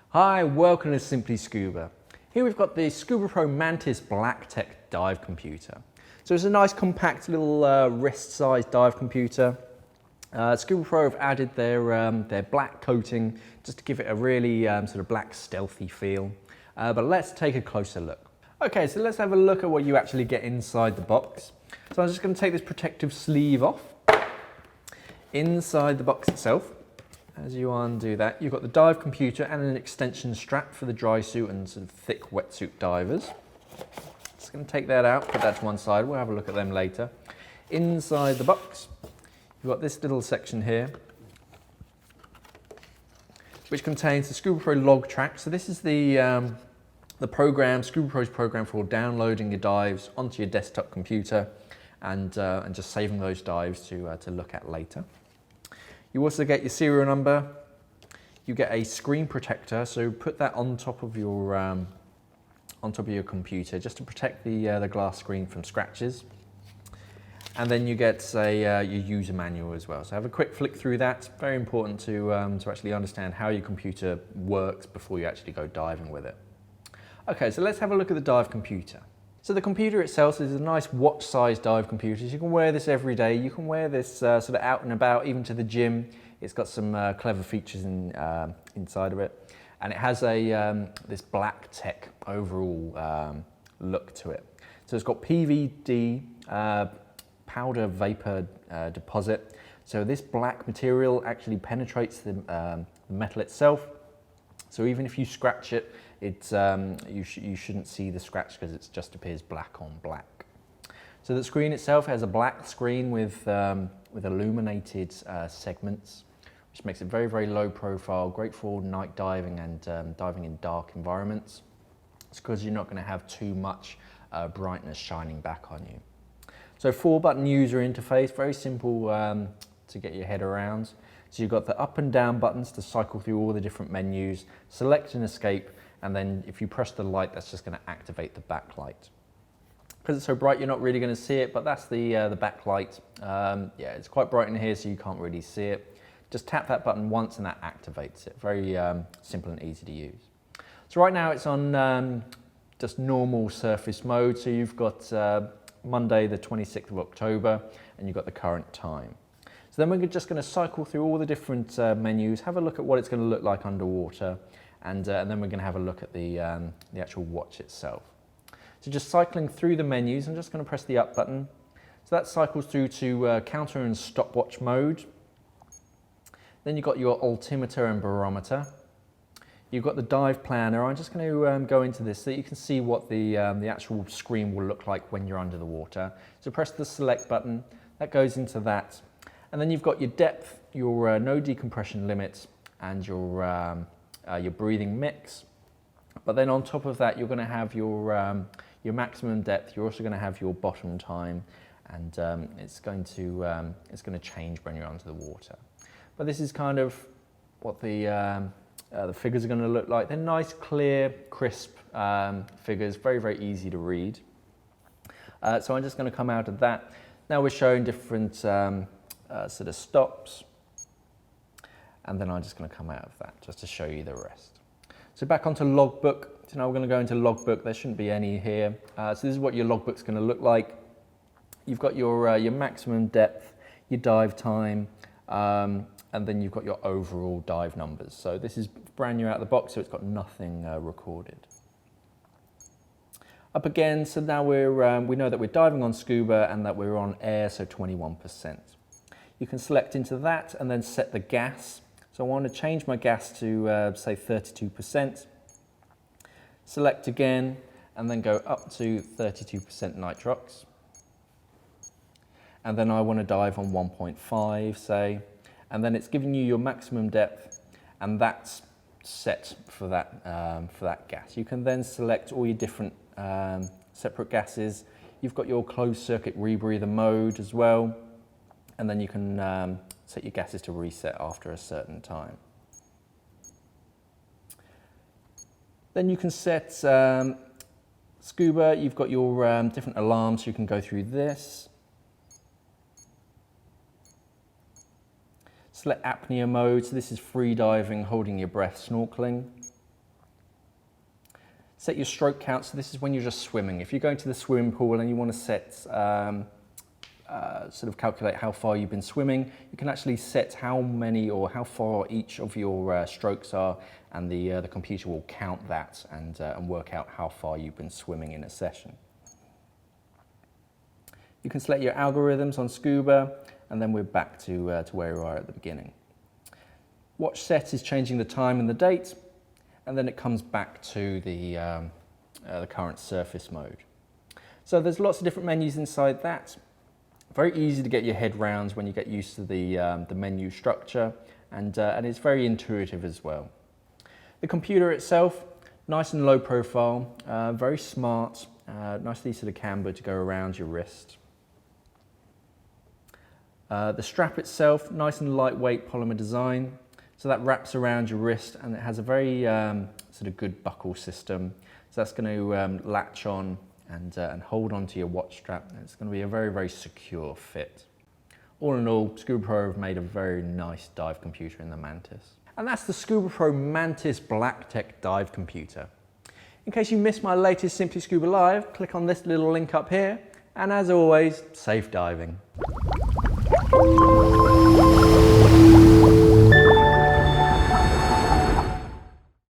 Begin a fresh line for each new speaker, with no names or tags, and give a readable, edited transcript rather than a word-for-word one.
Hi, welcome to Simply Scuba. Here we've got the Scubapro Mantis Black Tech dive computer. So it's a nice compact little wrist-sized dive computer. Scubapro have added their black coating just to give it a really sort of black stealthy feel. But let's take a closer look. Okay, so let's have a look at what you actually get inside the box. So I'm just going to take this protective sleeve off. Inside the box itself, as you undo that, you've got the dive computer and an extension strap for the dry suit and sort of thick wetsuit divers. Just going to take that out, put that to one side, we'll have a look at them later. Inside the box, you've got this little section here, which contains the Scubapro log track. So this is the program, Scubapro's program for downloading your dives onto your desktop computer and just saving those dives to look at later. You also get your serial number. You get a screen protector, so put that on top of your computer just to protect the glass screen from scratches. And then you get your user manual as well. So have a quick flick through that. Very important to actually understand how your computer works before you actually go diving with it. Okay, so let's have a look at the dive computer. So the computer itself is a nice watch-sized dive computer. So you can wear this every day. You can wear this sort of out and about, even to the gym. It's got some clever features inside of it. And it has this black tech overall look to it. So it's got PVD, powder vapor deposit. So this black material actually penetrates the metal itself. So even if you scratch it, you shouldn't see the scratch because it just appears black on black. So the screen itself has a black screen with illuminated segments, which makes it very, very low profile, great for night diving and diving in dark environments. It's because you're not going to have too much brightness shining back on you. So 4-button user interface, very simple to get your head around. So you've got the up and down buttons to cycle through all the different menus, select and escape, and then if you press the light, that's just going to activate the backlight. Because it's so bright, you're not really going to see it, but that's the backlight. Yeah, it's quite bright in here, so you can't really see it. Just tap that button once and that activates it. Very simple and easy to use. So right now it's on just normal surface mode. So you've got Monday the 26th of October, and you've got the current time. So then we're just going to cycle through all the different menus, have a look at what it's going to look like underwater, and then we're going to have a look at the actual watch itself. So just cycling through the menus, I'm just going to press the up button. So that cycles through to counter and stopwatch mode. Then you've got your altimeter and barometer. You've got the dive planner. I'm just going to go into this so that you can see what the actual screen will look like when you're under the water. So press the select button, that goes into that. And then you've got your depth, your no decompression limits, and your breathing mix. But then on top of that, you're going to have your maximum depth. You're also going to have your bottom time, and it's going to change when you're under the water. But this is kind of what the figures are going to look like. They're nice, clear, crisp figures, very, very easy to read. So I'm just going to come out of that. Now we're showing different sort of stops, and then I'm just going to come out of that just to show you the rest. So back onto logbook. So now we're going to go into logbook. There shouldn't be any here. So this is what your logbook's going to look like. You've got your maximum depth, your dive time, and then you've got your overall dive numbers. So this is brand new out of the box, so it's got nothing recorded. Up again, so now we know that we're diving on scuba and that we're on air, so 21%. You can select into that and then set the gas. So I want to change my gas to say 32%. Select again and then go up to 32% nitrox. And then I want to dive on 1.5, say, and then it's giving you your maximum depth, and that's set for that gas. You can then select all your different separate gases. You've got your closed circuit rebreather mode as well, and then you can set your gases to reset after a certain time. Then you can set scuba. You've got your different alarms. You can go through this. select apnea mode, so this is free diving, holding your breath, snorkeling. Set your stroke count, so this is when you're just swimming. If you're going to the swimming pool and you want to set, sort of calculate how far you've been swimming, you can actually set how many or how far each of your strokes are, and the computer will count that and work out how far you've been swimming in a session. You can select your algorithms on Scuba, and then we're back to where we are at the beginning. Watch set is changing the time and the date, and then it comes back to the current surface mode. So there's lots of different menus inside that. Very easy to get your head round when you get used to the menu structure, and it's very intuitive as well. The computer itself, nice and low profile, very smart, nicely sort of cambered to go around your wrist. The strap itself, nice and lightweight polymer design, so that wraps around your wrist, and it has a very sort of good buckle system. So that's going to latch on and hold onto your watch strap. It's going to be a very, very secure fit. All in all, Scubapro have made a very nice dive computer in the Mantis. And that's the Scubapro Mantis Black Tech dive computer. In case you missed my latest Simply Scuba Live, click on this little link up here, and as always, safe diving.